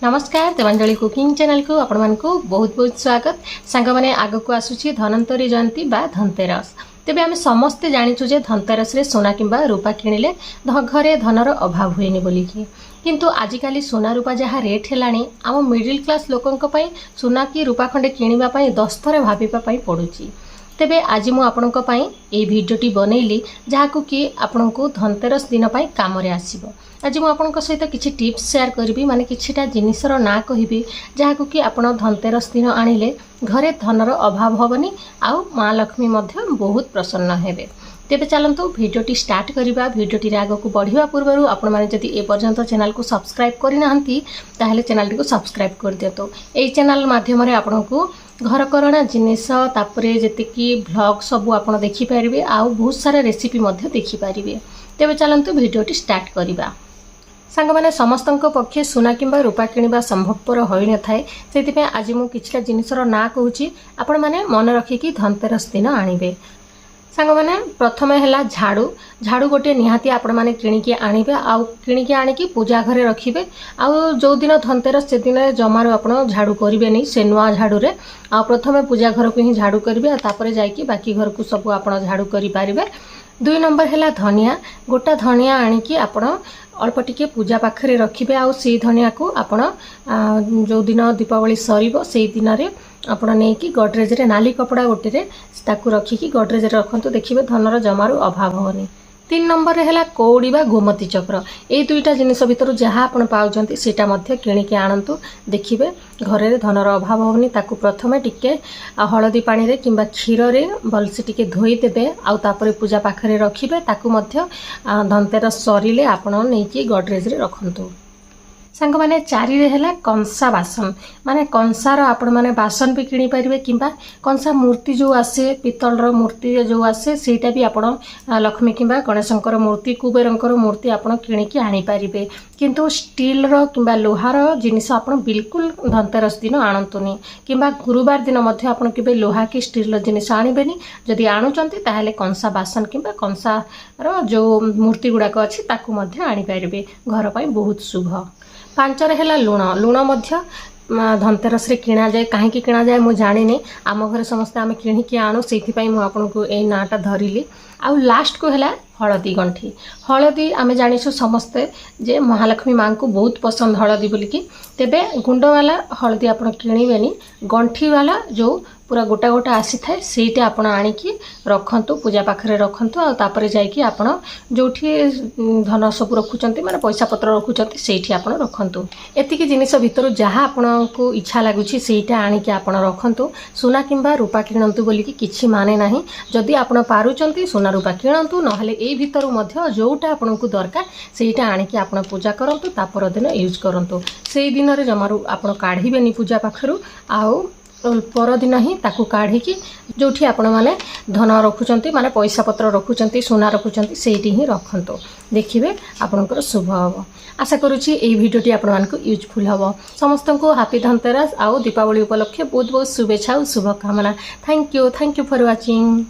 नमस्कार Devanjali cooking channel को आपण मानकु बहुत बहुत स्वागत। सांग माने आग को आसुची धनवंतरी जयंती बा धनतेरस। तेबे आमे समस्ते जानिछु जे धनतेरस रे सोना किंबा रूपा किनिले घरे धनर अभाव हुएनी बोलिकी, किंतु आजिकाली सोना रूपा जहाँ रेट हेलानी आम मिडिल क्लास लोकंक पई सोना की रूपा खंडे किनिबा पई 10 थर भाबिबा पई पडुची। तेबे आज मु आपणक पई ए भिडियोटी बनैली जहाँकु कि आपणको धनतेरस दिन पई काम रे आसीबो। आज मु आपणक सहित किछि टिप्स शेयर करबी, माने किछिटा जिनिसर ना कहिबी जहाँकु कि आपण धनतेरस दिन आनिले घरे धनर अभाव हबनी आउ माँ लक्ष्मी मध्य बहुत प्रसन्न हेबे। तेबे चलंतु भिडियोटी स्टार्ट करिबा। भिडियोटी आग को बढ़िया पूर्व आपण माने जदि ए पर्यंत चैनल को सब्सक्राइब करि नाहंती ताहले चैनल को सब्सक्राइब कर दियतो। एई चैनल माध्यम रे आपणको घर करना जिनिस तापरे जेतिकी व्लॉग सब आपण देखि परिबे आउ बहुत सारा रेसिपी मध्य देखि परिबे। तेबे चलंतु भिडियोटी स्टार्ट करिबा। सांग माने समस्तंक पक्षे सोना किंबा रूपा किनिबा संभवपर होई न थाए, सेति आज मु किछटा जिनिसर ना कहूची आपण माने मन रखिकी धनतेरस दिन आनिबे। सांग माने प्रथमे हैला झाड़ू। झाड़ू गोटे निहाती आपण माने किणिकी आनिबे आउ किणिकी आनिकी पूजा घरे रखिबे। आउ जो दिन धनतेरस से दिन जमारो आपण झाड़ू करिबे नहीं, से नुआ झाड़ू रे आ प्रथमे पूजा घर को ही झाड़ू करिबे, तापरे जाईकी बाकी घर को सब आपण झाड़ू करि पारिबे। 2 नंबर हैला धनिया। गोटा धनिया आनिकी आपण अल्प टिके पूजा पाखरे रखिबे आउ से धनिया को आपण जो दिन दीपावली सरीबो से दिन रे आपण नै कि गडरेज रे नाली कपड़ा गोटे रे ताकू रखिकी गडरेज रे रखंतु, देखिबे धनर जमारू अभाव होनी। 3 नंबर रे हैला कौड़ी बा गोमती चक्र। ए दुईटा जिनिस भितर जहाँ आपण पाउचंती सेटा मध्य किणिकी आनंतु, देखिबे घरे धनर अभाव होनी। ताकू प्रथमे टिके हळदी पानी रे किंबा क्षीर रे भलसे टिके धोई देबे आउ तापरे पूजा पाखरे रखिबे। ताकू मध्य धनतेरस सरीले आपण नै कि गडरेज रे रखंतु। सांग माने 4 रे हैला कंसा बासन। माने कंसार आपण माने बासन भी किनी परिबे किंबा कंसा मूर्ति जो आसे पितल रो मूर्ति जो आसे सेटा भी आपण लक्ष्मी किंबा गणेशंकर मूर्ति कुबेरंकर मूर्ति आपण किनी की आनी परिबे। किंतु स्टील रो किंबा लोहार जिनिस आपण बिल्कुल धनतेरस दिन आनंतुनी, किंबा गुरुवार दिन मध्य आपण केबे लोहा की स्टील रो जिनिस आनिबेनी। जदि आनुचंती ताहेले कंसा बासन किंबा कंसा रो जो मूर्ति गुडाक अछि ताकू मध्य आनी परिबे, घर पई बहुत शुभ। 5 रे हैला लुण। लुण मध्य धनतेरस रे किणा जाए, कहीं किणा जाए मु जानिनी, आम घर समस्ते आम किणिकी आणु, से मु आपको ए नाटा धरिली। आउ लास्ट को हैला हळदी गंठी। हळदी आमे जानिछु समस्ते जे महालक्ष्मी माँ को बहुत पसंद हळदी बोलिकी। तेबे गुंड वाला हळदी आपण किणिबेनी, गंठी वाला जो पूरा गोटा गोटा आसी थाए सेटा आपण आनिकी रखंतु, पूजा पाखरे रखंतु आ तापरे जाईकी आपण जोठी धन सब रखुचंती माने पैसा पत्र रखुचंती सेठी आपण रखंतु। एतिकी जिनिस भितर जहाँ आपनको इच्छा लागुची सेटा आनिकी आपण रखंतु। सोना किंबा रूपा किणंतु बोलिकी किछि माने नाही। जदि आपण पारुचंती सोना रूपा किणंतु, नहले ए भितर मध्य जोटा आपनको दरकार सेटा आनिकी आपण पूजा करंतु, तापर दिन यूज करंतु। सेई दिन रे जमारू आपण काढिबेनी पूजा पाखरु, आउ परदिन ही ताकू काढ़ी जोठी आपण माने धन रखुचंती माने पैसा पत्र रखुचंती सोना रखुचंती सेठी ही रखंतो, देखिबे आपनकर शुभ हबो। आशा करूची एई भिडियोटी आपण मानकु यूजफुल हबो। समस्त को हैप्पी धनतेरस आउ दीपावली उपलक्षे बहुत बहुत शुभेच्छा और शुभकामना। Thank you for watching.